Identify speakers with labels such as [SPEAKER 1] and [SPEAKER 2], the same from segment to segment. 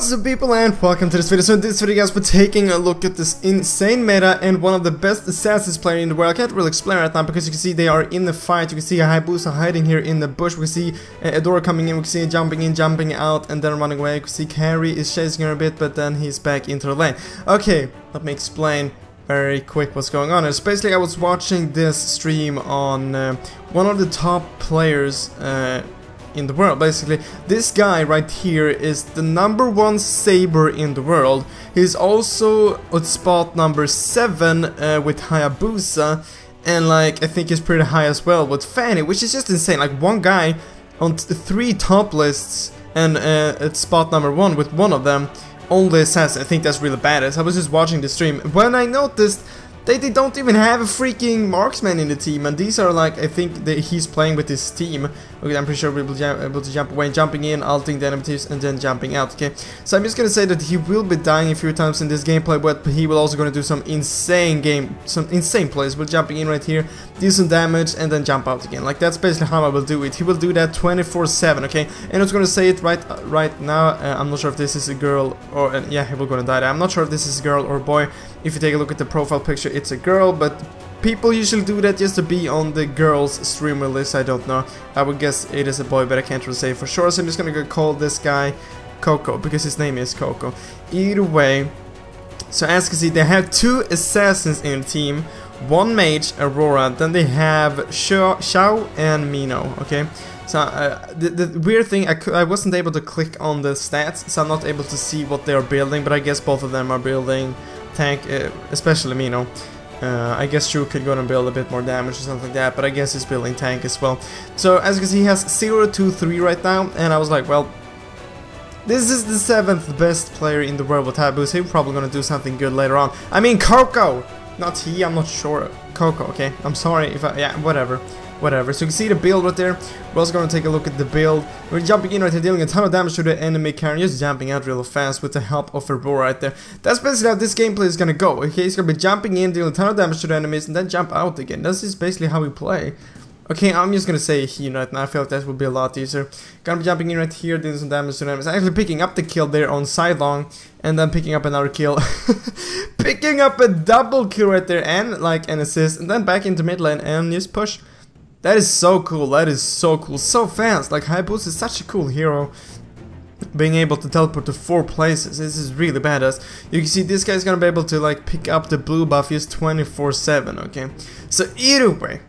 [SPEAKER 1] What's up people and welcome to this video. So in this video guys, we're taking a look at this insane meta and one of the best assassins player in the world. I can't really explain right now because you can see they are in the fight. You can see a Hayabusa hiding here in the bush. We can see Adora coming in, we can see jumping in, jumping out and then running away. You can see Carrie is chasing her a bit but then he's back into the lane. Okay, let me explain very quick what's going on. It's basically I was watching this stream on one of the top players in the world. Basically, this guy right here is the #1 saber in the world. He's also at spot number 7 with Hayabusa, and like I think he's pretty high as well with Fanny, which is just insane. Like one guy on 3 top lists and at spot number 1 with one of them only assassin. I think that's really badass. I was just watching the stream when I noticed they don't even have a freaking marksman in the team, and these are like, I think he's playing with his team. Okay, I'm pretty sure we'll be able to jump away, jumping in, ulting the enemies, and then jumping out. Okay, so I'm just gonna say that he will be dying a few times in this gameplay, but he will also gonna do some insane plays. We're jumping in right here, do some damage, and then jump out again. Like that's basically how I will do it. He will do that 24/7. Okay, and I was gonna say it right now. I'm not sure if this is a girl or yeah, he will gonna die there. I'm not sure if this is a girl or a boy. If you take a look at the profile picture, it's a girl, but people usually do that just to be on the girls streamer list. I don't know. I would guess it is a boy, but I can't really say for sure. So I'm just gonna call this guy Coco because his name is Coco. Either way, so as you can see, they have 2 assassins in the team, 1 mage, Aurora, then they have Xiao and Mino. Okay. So the weird thing, I wasn't able to click on the stats, so I'm not able to see what they are building, but I guess both of them are building tank, especially Mino. I guess Shu could go and build a bit more damage or something like that, but I guess he's building tank as well. So as you can see, he has 0, 2, 3 right now, and I was like, well, this is the 7th best player in the world with Hayabusa. He's probably gonna do something good later on. I mean Coco, not he, I'm not sure. Coco, okay, I'm sorry if yeah, whatever. So you can see the build right there. We're also going to take a look at the build. We're jumping in right here, dealing a ton of damage to the enemy carry, just jumping out real fast with the help of Aurora right there. That's basically how this gameplay is going to go. Okay, he's going to be jumping in, dealing a ton of damage to the enemies, and then jump out again. That's just basically how we play. Okay, I'm just going to say he right now. I feel like that would be a lot easier. Gonna be jumping in right here, dealing some damage to the enemies. Actually picking up the kill there on sidelong, and then picking up another kill. Picking up a double kill right there, and like an assist, and then back into mid lane, and just push. That is so cool, that is so cool, so fast. Like Hayabusa is such a cool hero, being able to teleport to 4 places. This is really badass. You can see this guy's gonna be able to like pick up the blue buff just 24/7. Okay, so either way,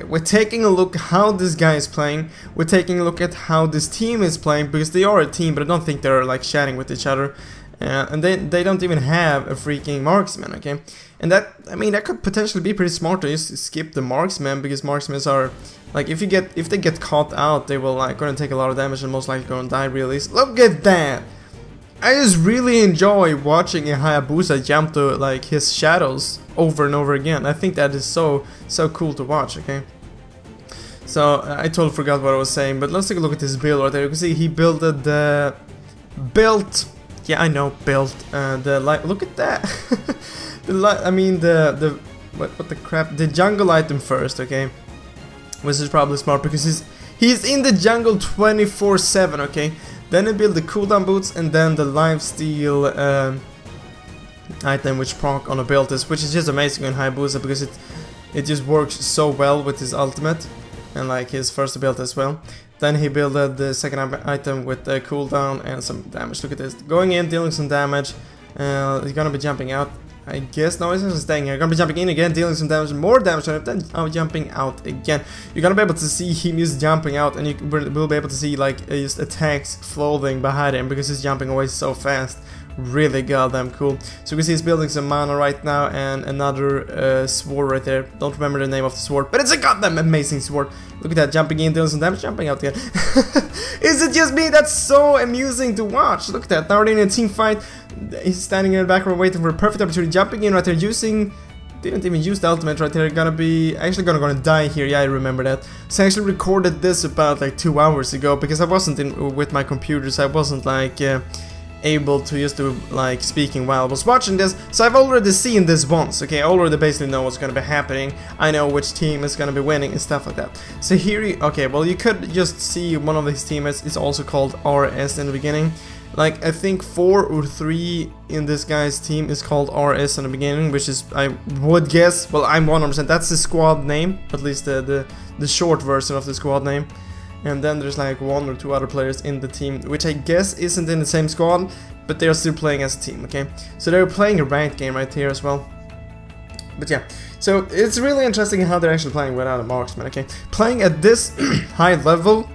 [SPEAKER 1] we're taking a look how this guy is playing. We're taking a look at how this team is playing, because they are a team, but I don't think they're like chatting with each other. And they don't even have a freaking marksman, okay? And that, I mean, that could potentially be pretty smart to just skip the marksman, because marksmen are like, if they get caught out, they will like gonna take a lot of damage and most likely gonna die really easy. Look at that! I just really enjoy watching a Hayabusa jump to like his shadows over and over again. I think that is so cool to watch, okay? So I totally forgot what I was saying, but let's take a look at this build right there. You can see he built the yeah, I know, built the light. Look at that. I mean the what the crap? The jungle item first, okay? Which is probably smart because he's in the jungle 24/7, okay? Then he built the cooldown boots and then the lifesteal item which proc on abilities, which is just amazing in Hayabusa because it just works so well with his ultimate and like his first ability as well. Then he built the second item with the cooldown and some damage. Look at this. Going in, dealing some damage. He's gonna be jumping out. I guess. No, he's just staying here. Gonna be jumping in again, dealing some damage, more damage on it, then jumping out again. You're gonna be able to see him just jumping out, and you will be able to see like just attacks floating behind him because he's jumping away so fast. Really goddamn cool. So we can see he's building some mana right now and another sword right there. Don't remember the name of the sword, but it's a goddamn amazing sword. Look at that, jumping in, doing some damage, jumping out again. Is it just me? That's so amusing to watch. Look at that, now we're in a team fight. He's standing in the background waiting for a perfect opportunity, jumping in right there, didn't even use the ultimate right there. Actually gonna die here. Yeah, I remember that. So I actually recorded this about like 2 hours ago because I wasn't with my computer, so I wasn't like able to just do like speaking while I was watching this. So I've already seen this once, okay? I already basically know what's gonna be happening. I know which team is gonna be winning and stuff like that. So here okay, well, you could just see one of his teammates is also called RS in the beginning. Like, I think 4 or 3 in this guy's team is called RS in the beginning, which is, I would guess, well, I'm 100%, that's the squad name, at least the short version of the squad name. And then there's like 1 or 2 other players in the team, which I guess isn't in the same squad, but they're still playing as a team, okay? So they're playing a ranked game right here as well. But yeah, so it's really interesting how they're actually playing without a marksman, okay? Playing at this high level,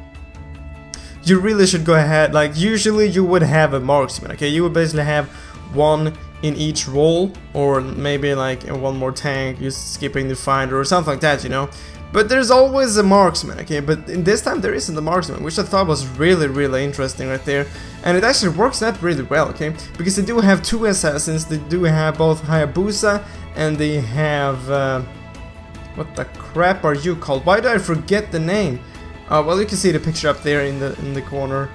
[SPEAKER 1] you really should go ahead, like usually you would have a marksman, okay? You would basically have 1 in each role, or maybe like 1 more tank, just skipping the finder or something like that, you know? But there's always a marksman, okay? But in this time there isn't a marksman, which I thought was really interesting right there. And it actually works out really well, okay? Because they do have 2 assassins, they do have both Hayabusa, and they have... what the crap are you called? Why did I forget the name? Well, you can see the picture up there in the corner.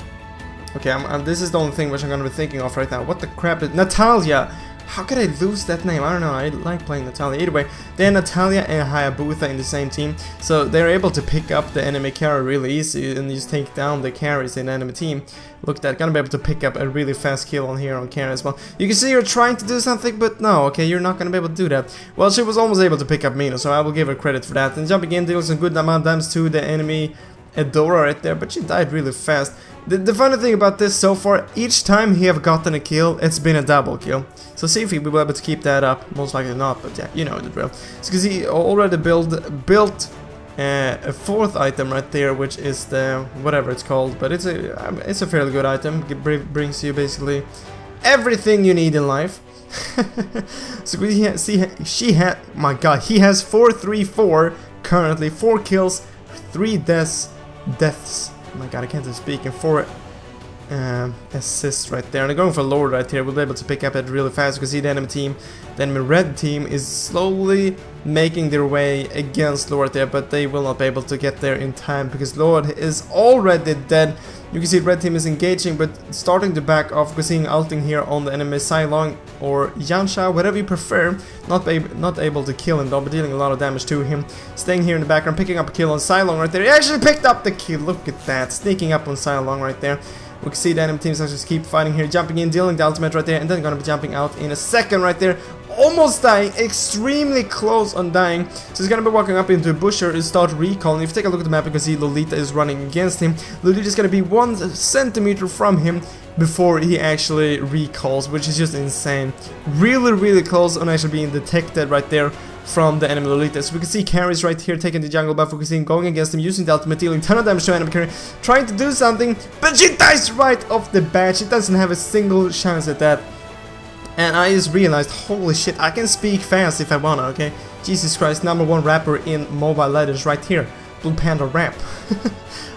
[SPEAKER 1] Okay, this is the only thing which I'm gonna be thinking of right now. What the crap is Natalia? How could I lose that name? I don't know, I like playing Natalia. Either way, they have Natalia and Hayabusa in the same team, so they're able to pick up the enemy carry really easy and just take down the carries in the enemy team. Look at that, gonna be able to pick up a really fast kill on here on carry as well. You can see you're trying to do something, but no, okay, you're not gonna be able to do that. Well, she was almost able to pick up Mina, so I will give her credit for that. And jumping in, dealing some good amount of damage to the enemy Adora right there, but she died really fast. The funny thing about this so far, each time he have gotten a kill, it's been a double kill. So see if he will be able to keep that up. Most likely not, but yeah, you know the drill. So because he already built a 4th item right there, which is the whatever it's called, but it's a fairly good item. It brings you basically everything you need in life. So we see my god, he has 434 currently, 4 kills, 3 deaths. Oh my god, I can't even speak. And 4 assists right there. And they're going for Lord right here. We'll be able to pick up it really fast. You can see the enemy team. The enemy red team is slowly making their way against Lord there, but they will not be able to get there in time because Lord is already dead. You can see red team is engaging, but starting to back off. We're seeing ulting here on the enemy Cylon or Yansha, whatever you prefer. Not able to kill him though, but dealing a lot of damage to him. Staying here in the background, picking up a kill on Cylon right there. He actually picked up the kill. Look at that, sneaking up on Cylon right there. We can see the enemy teams actually keep fighting here, jumping in, dealing the ultimate right there, and then gonna be jumping out in a second right there. Almost dying, extremely close on dying. So he's gonna be walking up into a bush here and start recalling. If you take a look at the map, you can see Lolita is running against him. Lolita is gonna be 1 centimeter from him before he actually recalls, which is just insane. Really close on actually being detected right there from the enemy Lolita. So we can see carries right here taking the jungle buff. We can see him going against him, using the ultimate, dealing ton of damage to enemy carry, trying to do something, but she dies right off the bat. She doesn't have a single chance at that. And I just realized, holy shit, I can speak fast if I wanna, okay? Jesus Christ, #1 rapper in Mobile Legends right here. BluePanda rap.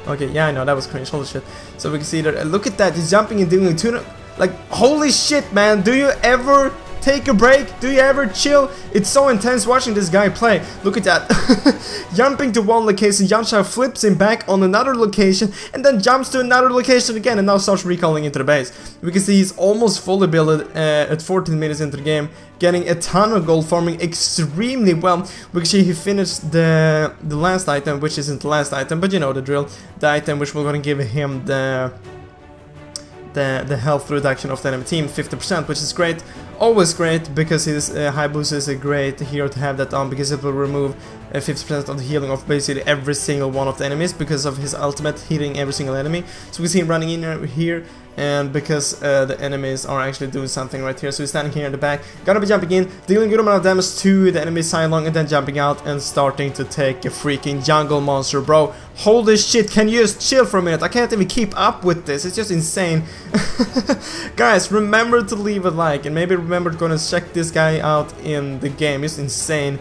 [SPEAKER 1] Okay, yeah, I know, that was cringe, holy shit. So we can see that, look at that, he's jumping and doing 2, like, holy shit, man, do you ever take a break? Do you ever chill? It's so intense watching this guy play. Look at that. Jumping to 1 location, Yansha flips him back on another location and then jumps to another location again and now starts recalling into the base. We can see he's almost fully builded at 14 minutes into the game, getting a ton of gold, farming extremely well. We can see he finished the last item, which isn't the last item, but you know the drill. The item which we're gonna give him the health reduction of the enemy team, 50%, which is great. Always great, because his Hayabusa is a great hero to have that on, because it will remove 50% of the healing of basically every single one of the enemies, because of his ultimate hitting every single enemy. So we see him running in here, and because the enemies are actually doing something right here. So he's standing here in the back, gonna be jumping in, dealing good amount of damage to the enemy Cylon, and then jumping out and starting to take a freaking jungle monster, bro. Holy shit, can you just chill for a minute? I can't even keep up with this, it's just insane. Guys, remember to leave a like, and maybe remember to go and check this guy out in the game. It's insane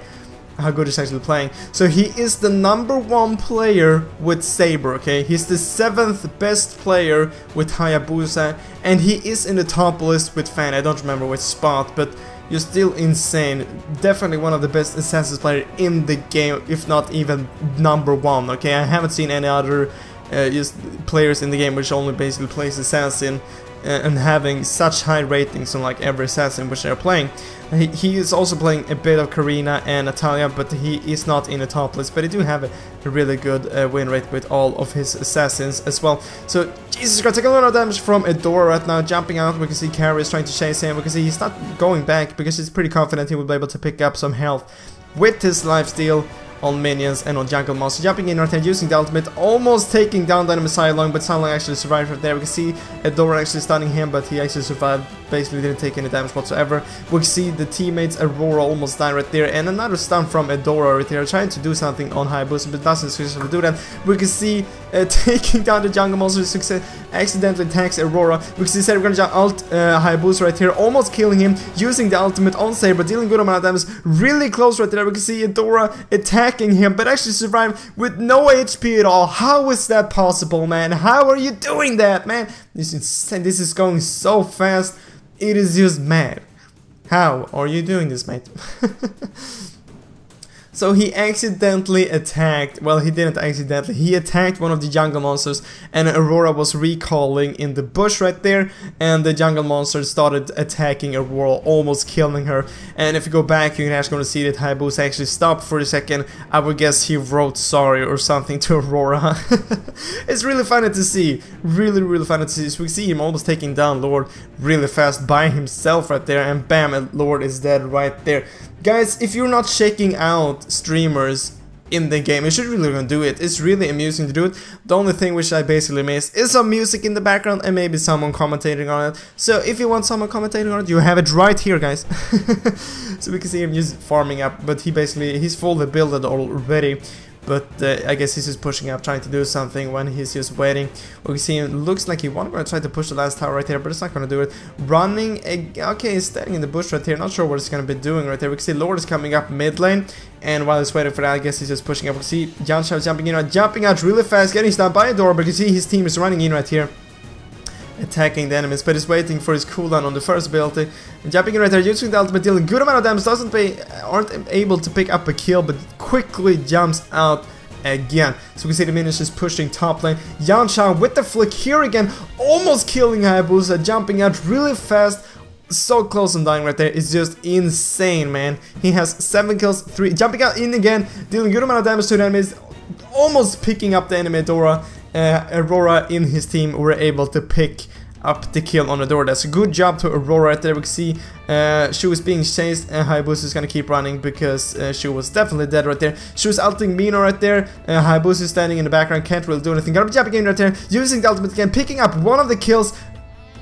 [SPEAKER 1] how good he's actually playing. So he is the #1 player with Saber, okay? He's the 7th best player with Hayabusa, and he is in the top list with Fan. I don't remember which spot, but you're still insane. Definitely one of the best Assassin's player in the game, if not even #1, okay? I haven't seen any other just players in the game which only basically plays Assassin and having such high ratings on like every assassin which they're playing. He is also playing a bit of Karina and Natalia, but he is not in the top list, but he do have a really good win rate with all of his assassins as well. So Jesus Christ, taking a lot of damage from Adora right now, jumping out. We can see Carrie is trying to chase him. We can see he's not going back because he's pretty confident he will be able to pick up some health with his lifesteal on minions and on jungle monster. Jumping in right there, using the ultimate, almost taking down the enemy Silong, but Silong actually survived right there. We can see Adora actually stunning him, but he actually survived, basically didn't take any damage whatsoever. We can see the teammates Aurora almost died right there, and another stun from Adora right there, trying to do something on Hayabusa, but doesn't successfully do that. We can see taking down the jungle monster, accidentally attacks Aurora. We can see Saber gonna jump out Hayabusa right here, almost killing him, using the ultimate on Saber, dealing good amount of damage, really close right there. We can see Adora attacking him, but actually survived with no HP at all. How is that possible, man? How are you doing that, man? This is insane. This is going so fast. It is just mad. How are you doing this, mate? So he accidentally attacked, well, he didn't accidentally, he attacked one of the jungle monsters, and Aurora was recalling in the bush right there, and the jungle monster started attacking Aurora, almost killing her. And if you go back, you're actually going to see that Hayabusa actually stopped for a second. I would guess he wrote sorry or something to Aurora. It's really funny to see, really funny to see. So we see him almost taking down Lord really fast by himself right there, and bam, and Lord is dead right there. Guys, if you're not checking out streamers in the game, you should really gonna do it. It's really amusing to do it. The only thing which I basically miss is some music in the background and maybe someone commentating on it. So if you want someone commentating on it, you have it right here, guys. So we can see him just farming up, but he's fully built already. But I guess he's just pushing up, trying to do something when he's just waiting. We can see him, looks like he wanted to try to push the last tower right here, but it's not going to do it. Running, okay, he's standing in the bush right here, not sure what he's going to be doing right there. We can see Lord is coming up mid lane, and while he's waiting for that, I guess he's just pushing up. We can see Yansha jumping out really fast, getting stunned by a door, but you can see his team is running in right here, attacking the enemies, but he's waiting for his cooldown on the first ability. And jumping in right there, using the ultimate, dealing good amount of damage, aren't able to pick up a kill, but quickly jumps out again. So we see the minions just pushing top lane. Yansha with the flick here again, almost killing Hayabusa, jumping out really fast. So close on dying right there. It's just insane, man. He has 7 kills, 3, jumping out in again, dealing good amount of damage to the enemies, almost picking up the enemy Adora. Aurora in his team were able to pick up the kill on Adora. That's a good job to Aurora right there. We can see she was being chased, and Hayabusa is gonna keep running because she was definitely dead right there. She was ulting Mino right there. Hayabusa is standing in the background, can't really do anything. Gotta be jumping in right there, using the ultimate again, picking up one of the kills.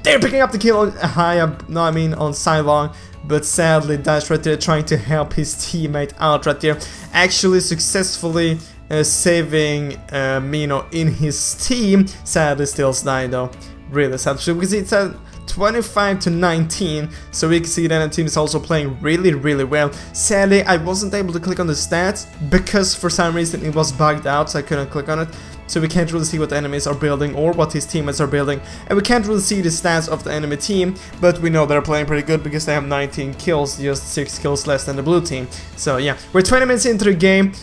[SPEAKER 1] They're picking up the kill on on Silong, but sadly dies right there, trying to help his teammate out right there. Actually successfully saving Mino in his team. Sadly still dying though. Really sad. So we can see it's at 25-19, so we can see that the team is also playing really well. Sadly I wasn't able to click on the stats because for some reason it was bugged out, so I couldn't click on it. So we can't really see what the enemies are building or what his teammates are building, and we can't really see the stats of the enemy team, but we know they're playing pretty good because they have 19 kills, just 6 kills less than the blue team. So yeah, we're 20 minutes into the game.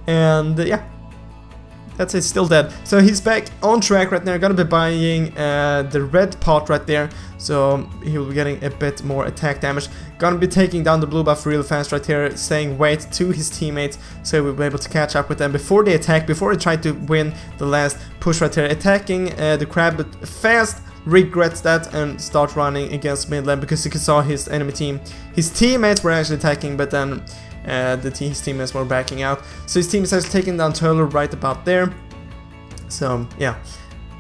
[SPEAKER 1] And yeah, that's it, still dead. So he's back on track right now, gonna be buying the red pot right there, so he will be getting a bit more attack damage. Gonna be taking down the blue buff real fast right here, saying wait to his teammates, so we'll be able to catch up with them before they attack, before they try to win the last push right here. Attacking the crab, but fast regrets that and start running against mid lane because he saw his enemy team. His teammates were actually attacking, but then his teammates were backing out. So his team has taken down Turtle right about there. So yeah,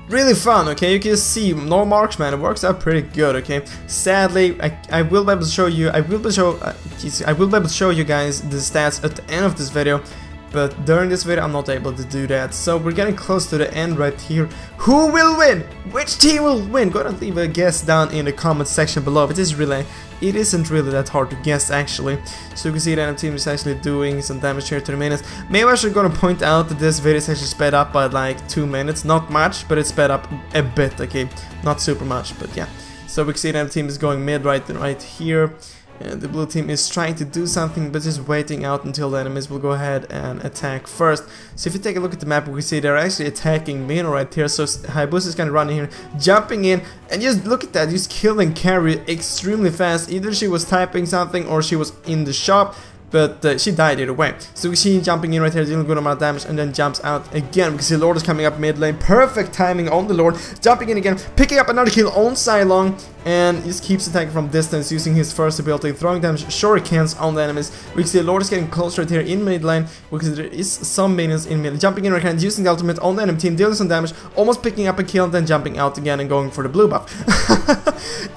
[SPEAKER 1] really fun. Okay, you can see no marksman. It works out pretty good. Okay, sadly I will be able to show you. I will be able to show you guys the stats at the end of this video. But during this video I'm not able to do that. So we're getting close to the end right here. Who will win? Which team will win? Go and leave a guess down in the comment section below. It isn't really that hard to guess actually. So you can see that the team is actually doing some damage here to the minutes. Maybe I should gonna point out that this video is actually sped up by like 2 minutes. Not much, but it's sped up a bit, okay? Not super much, but yeah. So we can see that the team is going mid right here. And the blue team is trying to do something, but just waiting out until the enemies will go ahead and attack first. So if you take a look at the map, we can see they're actually attacking me right here. So Hayabusa is kind of running here, jumping in, and just look at that, just killing Carrie extremely fast. Either she was typing something or she was in the shop, but she died either way. So we see jumping in right here, dealing a good amount of damage, and then jumps out again. We can see Lord is coming up mid lane, perfect timing on the Lord, jumping in again, picking up another kill on Cylon, and just keeps attacking from distance using his first ability, throwing damage shurikens on the enemies. We can see Lord is getting closer right here in mid lane, because there is some minions in mid, jumping in right here and using the ultimate on the enemy team, dealing some damage, almost picking up a kill, and then jumping out again and going for the blue buff.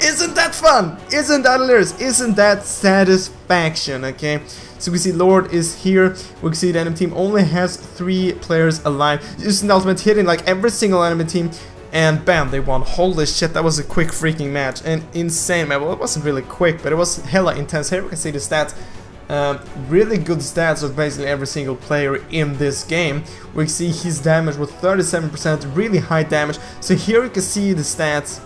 [SPEAKER 1] Isn't that fun? Isn't that hilarious? Isn't that satisfaction? Okay, so we see Lord is here. We can see the enemy team only has 3 players alive, using the ultimate, hitting like every single enemy team, and bam, they won. Holy shit, that was a quick freaking match, and insane, man. Well, it wasn't really quick, but it was hella intense. Here we can see the stats. Really good stats of basically every single player in this game. We can see his damage with 37%, really high damage. So here you can see the stats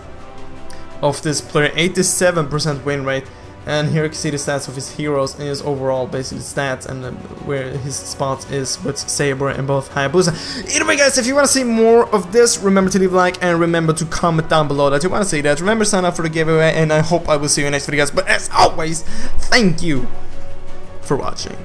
[SPEAKER 1] of this player, 87% win rate. And here you can see the stats of his heroes and his overall basically stats, and where his spot is with Saber and both Hayabusa. Either way, guys, if you want to see more of this, remember to leave a like and remember to comment down below that you want to see that. Remember to sign up for the giveaway, and I hope I will see you in the next video, guys. But as always, thank you for watching.